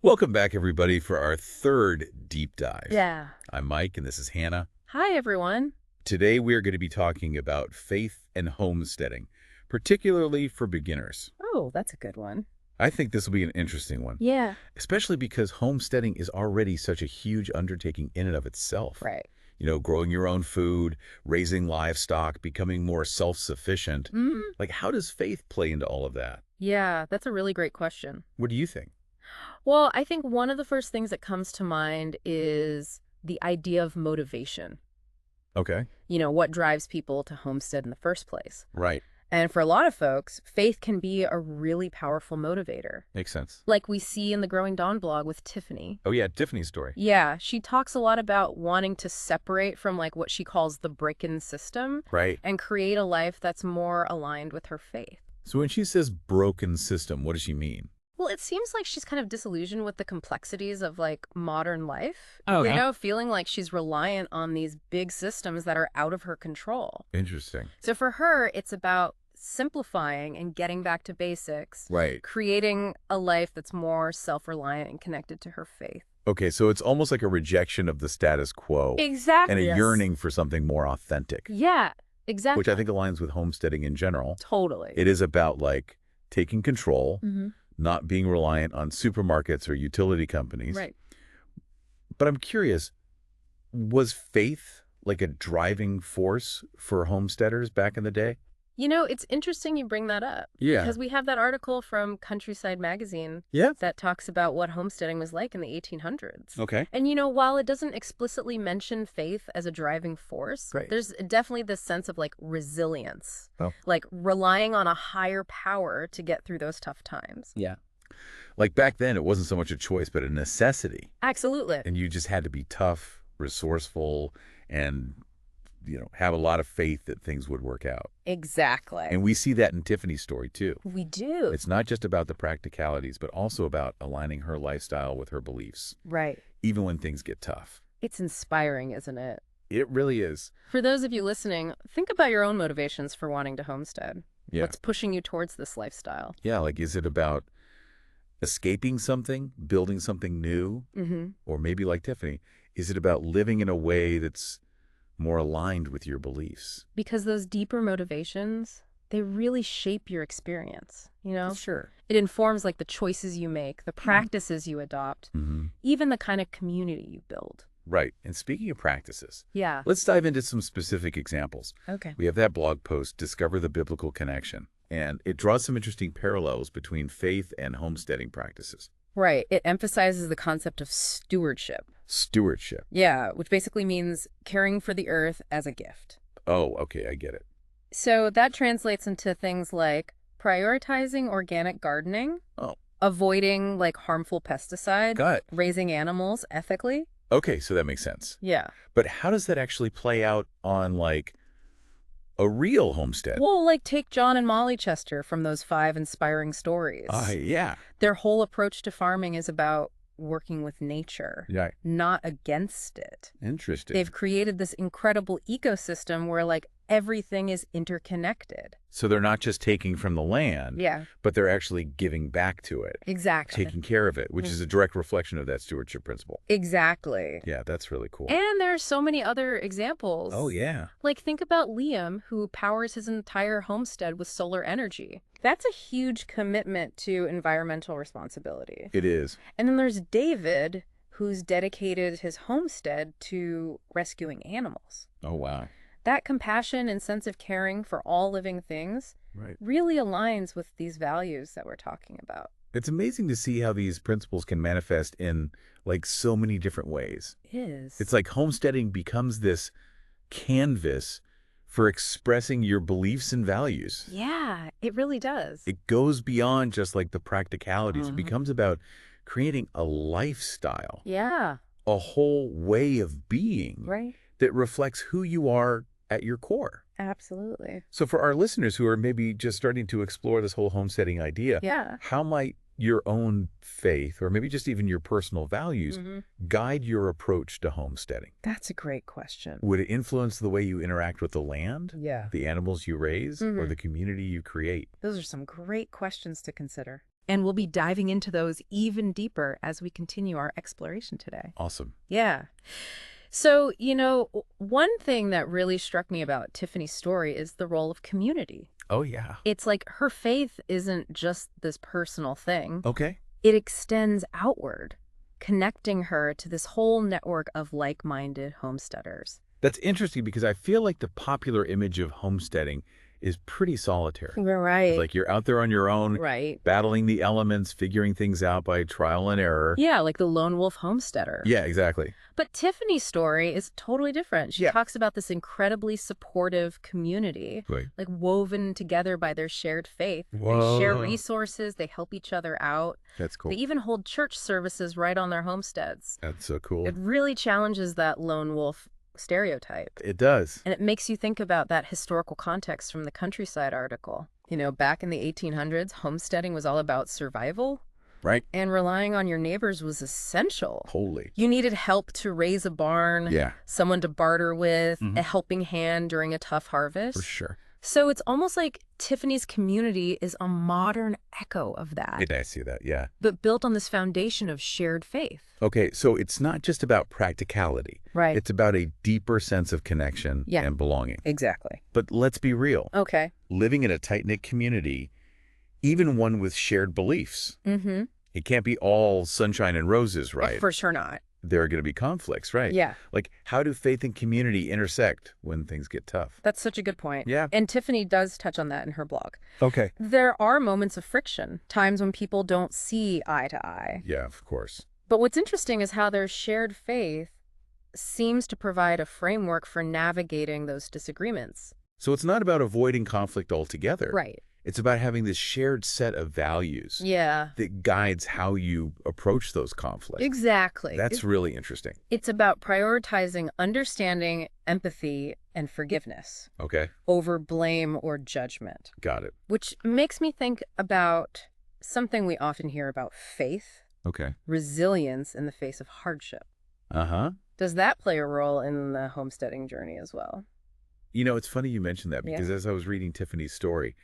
Welcome back, everybody, for our third deep dive. Yeah. I'm Mike, and this is Hannah. Hi, everyone. Today, we're going to be talking about faith and homesteading, particularly for beginners. Oh, that's a good one. I think this will be an interesting one, Yeah. especially because homesteading is already such a huge undertaking in and of itself. Right. You know, growing your own food, raising livestock, becoming more self-sufficient. Mm. Like, how does faith play into all of that? Yeah, that's a really great question. What do you think? Well, I think one of the first things that comes to mind is the idea of motivation. Okay. What drives people to homestead in the first place. Right. And for a lot of folks, faith can be a really powerful motivator. Makes sense. Like we see in the Growing Dawn blog with Tiffany. Oh, yeah, Tiffany's story. Yeah, she talks a lot about wanting to separate from what she calls the break-in system Right. and create a life that's more aligned with her faith. So when she says broken system, what does she mean? Well, it seems like she's kind of disillusioned with the complexities of modern life. Okay. Feeling like she's reliant on these big systems that are out of her control. Interesting. So for her, it's about simplifying and getting back to basics, Right. creating a life that's more self-reliant and connected to her faith. Okay, so it's almost like a rejection of the status quo Exactly. and a Yes. yearning for something more authentic, Yeah, exactly. which I think aligns with homesteading in general. Totally. It is about taking control, Mm-hmm. not being reliant on supermarkets or utility companies. Right. But I'm curious, was faith like a driving force for homesteaders back in the day? It's interesting you bring that up. Yeah. Because we have that article from Countryside Magazine Yeah. that talks about what homesteading was like in the 1800s. Okay. And while it doesn't explicitly mention faith as a driving force, Right. there's definitely this sense of resilience, Oh. relying on a higher power to get through those tough times. Yeah. Like back then, it wasn't so much a choice, but a necessity. Absolutely. And you just had to be tough, resourceful, and have a lot of faith that things would work out. Exactly. And we see that in Tiffany's story too. We do. It's not just about the practicalities, but also about aligning her lifestyle with her beliefs, Right. even when things get tough. It's inspiring, isn't it? It really is. For those of you listening, think about your own motivations for wanting to homestead. Yeah. What's pushing you towards this lifestyle? Yeah, is it about escaping something, building something new? Mm-hmm. Or maybe like Tiffany, is it about living in a way that's more aligned with your beliefs? Because those deeper motivations, they really shape your experience, Sure. It informs the choices you make, the practices you adopt, Mm-hmm. even the kind of community you build. Right. And speaking of practices, Yeah. let's dive into some specific examples. Okay. We have that blog post, Discover the Biblical Connection, and it draws some interesting parallels between faith and homesteading practices. Right. It emphasizes the concept of stewardship. Stewardship. Yeah, which basically means caring for the earth as a gift. Oh, okay, I get it. So that translates into things like prioritizing organic gardening, Oh. avoiding harmful pesticides, Got it. raising animals ethically. Okay, so that makes sense. Yeah. But how does that actually play out on, a real homestead? Well, take John and Molly Chester from those 5 inspiring stories. Yeah. Their whole approach to farming is about working with nature, Yeah. not against it. Interesting. They've created this incredible ecosystem where everything is interconnected. So they're not just taking from the land, Yeah, but they're actually giving back to it, exactly. taking care of it, which is a direct reflection of that stewardship principle. Exactly. Yeah, that's really cool. And there are so many other examples. Oh, yeah. Think about Liam, who powers his entire homestead with solar energy. That's a huge commitment to environmental responsibility. It is. And then there's David, who's dedicated his homestead to rescuing animals. Oh, wow. That compassion and sense of caring for all living things Right. really aligns with these values that we're talking about. It's amazing to see how these principles can manifest in so many different ways. It is. It's like homesteading becomes this canvas for expressing your beliefs and values. Yeah, it really does. It goes beyond just the practicalities. It Mhm. becomes about creating a lifestyle, Yeah, a whole way of being right? that reflects who you are at your core. Absolutely. So for our listeners who are maybe just starting to explore this whole homesteading idea, Yeah. how might your own faith, or maybe just even your personal values, Mhm. guide your approach to homesteading? That's a great question. Would it influence the way you interact with the land, Yeah. the animals you raise, or Mhm. the community you create? Those are some great questions to consider. And we'll be diving into those even deeper as we continue our exploration today. Awesome. Yeah. So, one thing that really struck me about Tiffany's story is the role of community. Oh, yeah. It's like her faith isn't just this personal thing. Okay. It extends outward, connecting her to this whole network of like-minded homesteaders. That's interesting because I feel like the popular image of homesteading is pretty solitary. Right. It's like you're out there on your own, Right. battling the elements, figuring things out by trial and error. Yeah, like the lone wolf homesteader. Yeah, exactly. But Tiffany's story is totally different. She Yeah. talks about this incredibly supportive community, Right. like woven together by their shared faith. Whoa. They share resources, they help each other out. That's cool. They even hold church services right on their homesteads. That's so cool. It really challenges that lone wolf stereotype. It does. And it makes you think about that historical context from the Countryside article. Back in the 1800s, homesteading was all about survival, Right? and relying on your neighbors was essential. Holy. You needed help to raise a barn, Yeah, someone to barter with, Mhm. a helping hand during a tough harvest. for sure. So it's almost like Tiffany's community is a modern echo of that, I see that, yeah. but built on this foundation of shared faith. Okay, so it's not just about practicality. Right. It's about a deeper sense of connection Yeah. and belonging. Exactly. But let's be real. Okay. Living in a tight-knit community, even one with shared beliefs, Mm-hmm. it can't be all sunshine and roses, right? For sure not. There are going to be conflicts, right? Yeah. Like, how do faith and community intersect when things get tough? That's such a good point. Yeah. And Tiffany does touch on that in her blog. Okay. There are moments of friction, times when people don't see eye to eye. Yeah, of course. But what's interesting is how their shared faith seems to provide a framework for navigating those disagreements. So it's not about avoiding conflict altogether. Right. It's about having this shared set of values Yeah. that guides how you approach those conflicts. Exactly. That's really interesting. It's about prioritizing understanding, empathy, and forgiveness Okay, over blame or judgment, got it. which makes me think about something we often hear about faith, Okay. resilience in the face of hardship. Uh-huh. Does that play a role in the homesteading journey as well? It's funny you mentioned that because as I was reading Tiffany's story,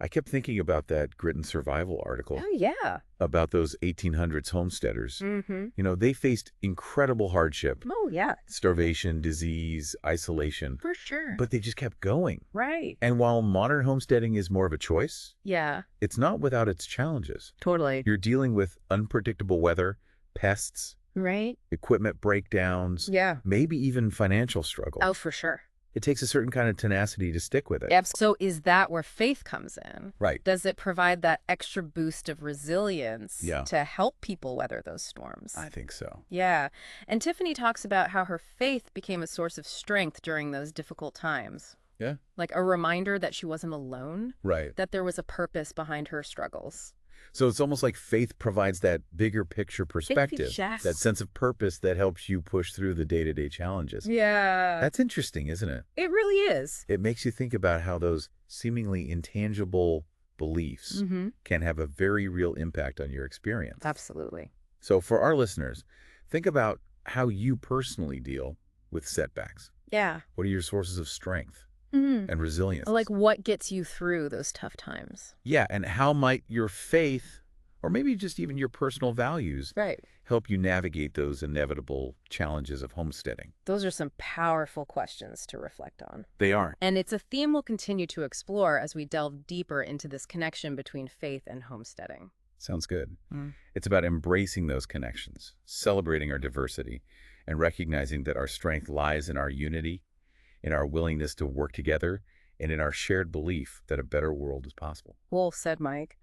I kept thinking about that Grit and Survival article Oh, yeah. about those 1800s homesteaders. Mm-hmm. They faced incredible hardship, Oh, yeah, starvation, disease, isolation, for sure. but they just kept going. Right. And while modern homesteading is more of a choice, Yeah, it's not without its challenges. totally. You're dealing with unpredictable weather, pests, Right? equipment breakdowns, Yeah. maybe even financial struggle. Oh, for sure. It takes a certain kind of tenacity to stick with it. Yep. So is that where faith comes in? Right. Does it provide that extra boost of resilience Yeah. to help people weather those storms? I think so. Yeah. And Tiffany talks about how her faith became a source of strength during those difficult times. Yeah. Like a reminder that she wasn't alone, Right. that there was a purpose behind her struggles. So it's almost like faith provides that bigger picture perspective, yes. that sense of purpose that helps you push through the day-to-day challenges. Yeah. That's interesting, isn't it? It really is. It makes you think about how those seemingly intangible beliefs Mm-hmm. can have a very real impact on your experience. Absolutely. So for our listeners, think about how you personally deal with setbacks. Yeah. What are your sources of strength Mm-hmm. and resilience? Like what gets you through those tough times? Yeah, and how might your faith, or maybe just even your personal values, Right. help you navigate those inevitable challenges of homesteading? Those are some powerful questions to reflect on. They are. And it's a theme we'll continue to explore as we delve deeper into this connection between faith and homesteading. Sounds good. Mm. It's about embracing those connections, celebrating our diversity, and recognizing that our strength lies in our unity, in our willingness to work together, and in our shared belief that a better world is possible. Well said, Mike.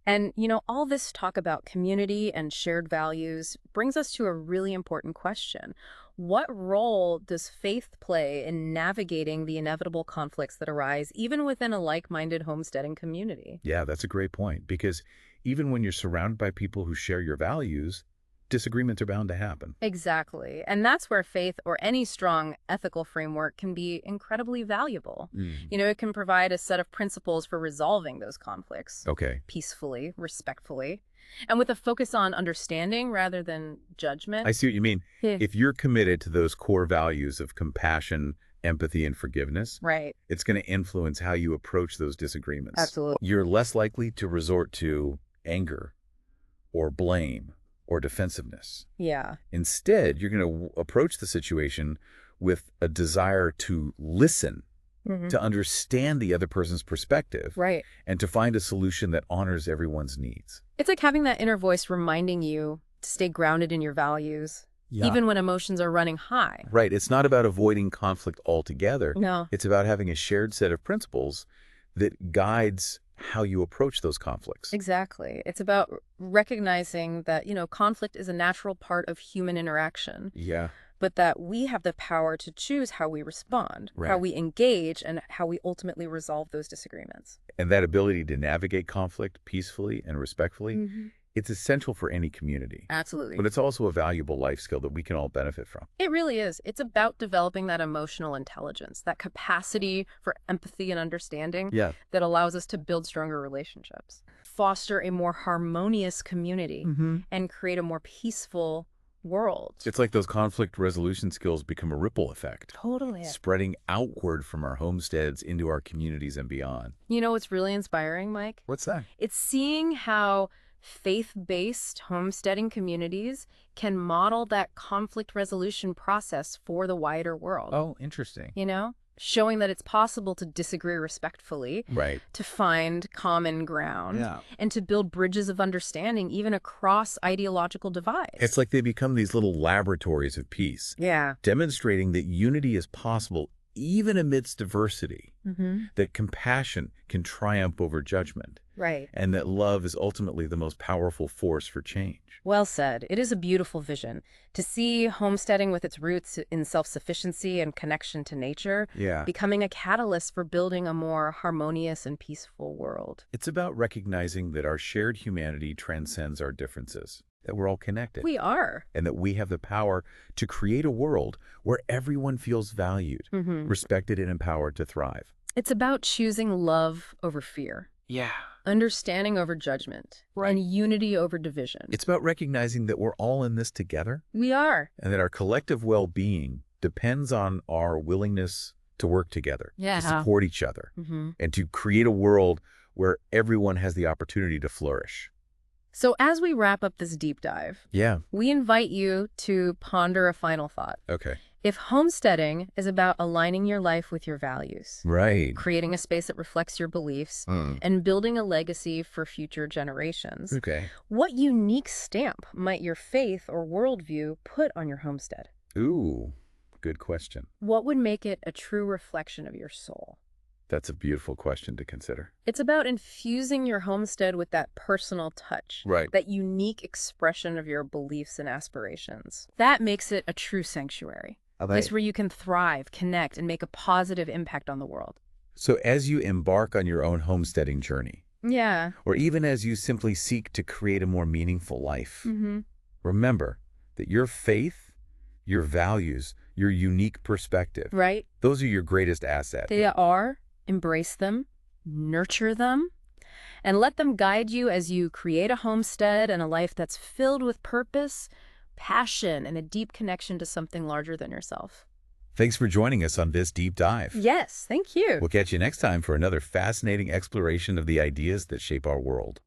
And, all this talk about community and shared values brings us to a really important question. What role does faith play in navigating the inevitable conflicts that arise even within a like-minded homesteading community? Yeah, that's a great point, because even when you're surrounded by people who share your values, disagreements are bound to happen. Exactly. And that's where faith or any strong ethical framework can be incredibly valuable. It can provide a set of principles for resolving those conflicts Okay. peacefully, respectfully, and with a focus on understanding rather than judgment. I see what you mean. Yeah. If you're committed to those core values of compassion, empathy, and forgiveness, Right. it's going to influence how you approach those disagreements. Absolutely. You're less likely to resort to anger or blame or defensiveness. Yeah. Instead, you're going to approach the situation with a desire to listen, Hmm. to understand the other person's perspective, Right. and to find a solution that honors everyone's needs. It's like having that inner voice reminding you to stay grounded in your values, Yeah. even when emotions are running high. Right. It's not about avoiding conflict altogether. No. It's about having a shared set of principles that guides how you approach those conflicts. Exactly. It's about recognizing that, conflict is a natural part of human interaction, Yeah. but that we have the power to choose how we respond, how Right. we engage, and how we ultimately resolve those disagreements. And that ability to navigate conflict peacefully and respectfully, Hmm. it's essential for any community. Absolutely. But it's also a valuable life skill that we can all benefit from. It really is. It's about developing that emotional intelligence, that capacity for empathy and understanding Yeah. that allows us to build stronger relationships, foster a more harmonious community, and create a more peaceful world. It's like those conflict resolution skills become a ripple effect, Totally. spreading outward from our homesteads into our communities and beyond. You know what's really inspiring, Mike? What's that? It's seeing how faith-based homesteading communities can model that conflict resolution process for the wider world. Oh, interesting. Showing that it's possible to disagree respectfully, Right. to find common ground, Yeah. and to build bridges of understanding even across ideological divides. It's like they become these little laboratories of peace, Yeah. demonstrating that unity is possible even amidst diversity, that compassion can triumph over judgment, Right. and that love is ultimately the most powerful force for change. Well said. It is a beautiful vision. To see homesteading with its roots in self-sufficiency and connection to nature, Yeah. becoming a catalyst for building a more harmonious and peaceful world. It's about recognizing that our shared humanity transcends our differences, that we're all connected, We are. and that we have the power to create a world where everyone feels valued, respected, and empowered to thrive. It's about choosing love over fear, Yeah. understanding over judgment, and unity over division. It's about recognizing that we're all in this together, We are. and that our collective well-being depends on our willingness to work together, Yeah. to support each other, Mhm. and to create a world where everyone has the opportunity to flourish. So as we wrap up this deep dive, Yeah. we invite you to ponder a final thought. Okay. If homesteading is about aligning your life with your values, Right. creating a space that reflects your beliefs, Mm. and building a legacy for future generations, Okay. what unique stamp might your faith or worldview put on your homestead? Ooh, good question. What would make it a true reflection of your soul? That's a beautiful question to consider. It's about infusing your homestead with that personal touch, Right. that unique expression of your beliefs and aspirations. That makes it a true sanctuary, a place where you can thrive, connect, and make a positive impact on the world. So as you embark on your own homesteading journey, Yeah. or even as you simply seek to create a more meaningful life, Mm-hmm. remember that your faith, your values, your unique perspective, Right? those are your greatest asset. They are. Embrace them, nurture them, and let them guide you as you create a homestead and a life that's filled with purpose, passion, and a deep connection to something larger than yourself. Thanks for joining us on this deep dive. Yes, thank you. We'll catch you next time for another fascinating exploration of the ideas that shape our world.